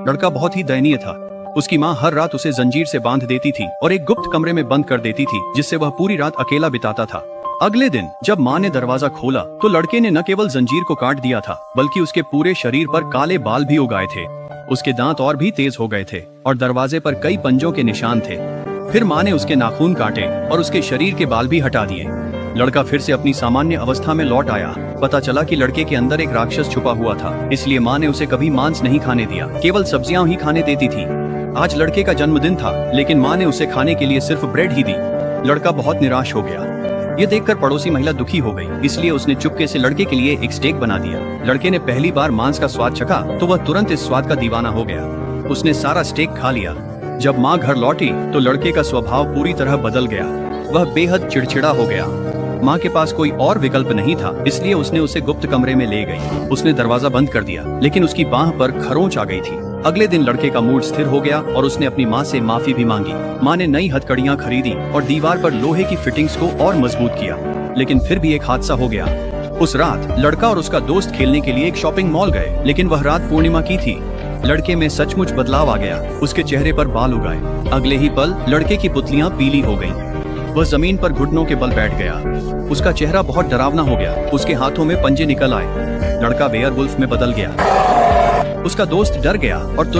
लड़का बहुत ही दयनीय था। उसकी माँ हर रात उसे जंजीर से बांध देती थी और एक गुप्त कमरे में बंद कर देती थी, जिससे वह पूरी रात अकेला बिताता था। अगले दिन जब माँ ने दरवाजा खोला तो लड़के ने न केवल जंजीर को काट दिया था, बल्कि उसके पूरे शरीर पर काले बाल भी उगाए थे। उसके दांत और भी तेज हो गए थे और दरवाजे पर कई पंजों के निशान थे। फिर माँ ने उसके नाखून काटे और उसके शरीर के बाल भी हटा दिए। लड़का फिर से अपनी सामान्य अवस्था में लौट आया। पता चला कि लड़के के अंदर एक राक्षस छुपा हुआ था, इसलिए माँ ने उसे कभी मांस नहीं खाने दिया, केवल सब्जियां ही खाने देती थी। आज लड़के का जन्मदिन था, लेकिन माँ ने उसे खाने के लिए सिर्फ ब्रेड ही दी। लड़का बहुत निराश हो गया। ये देखकर पड़ोसी महिला दुखी हो गई, इसलिए उसने चुपके से लड़के के लिए एक स्टेक बना दिया। लड़के ने पहली बार मांस का स्वाद चखा तो वह तुरंत इस स्वाद का दीवाना हो गया। उसने सारा स्टेक खा लिया। जब माँ घर लौटी तो लड़के का स्वभाव पूरी तरह बदल गया। वह बेहद चिड़चिड़ा हो गया। माँ के पास कोई और विकल्प नहीं था, इसलिए उसने उसे गुप्त कमरे में ले गई। उसने दरवाजा बंद कर दिया, लेकिन उसकी बाह पर खरोंच आ गई थी। अगले दिन लड़के का मूड स्थिर हो गया और उसने अपनी माँ से माफी भी मांगी। माँ ने नई हथकड़ियाँ खरीदी और दीवार पर लोहे की फिटिंग्स को और मजबूत किया। लेकिन फिर भी एक हादसा हो गया। उस रात लड़का और उसका दोस्त खेलने के लिए एक शॉपिंग मॉल गए, लेकिन वह रात पूर्णिमा की थी। लड़के में सचमुच बदलाव आ गया। उसके चेहरे पर बाल उगाए। अगले ही पल लड़के की पुतलियां पीली हो गईं। वह जमीन पर घुटनों के बल बैठ गया। उसका चेहरा बहुत डरावना हो गया। उसके हाथों में पंजे निकल आए। लड़का वेयरवुल्फ में बदल गया। उसका दोस्त डर गया और तुरंत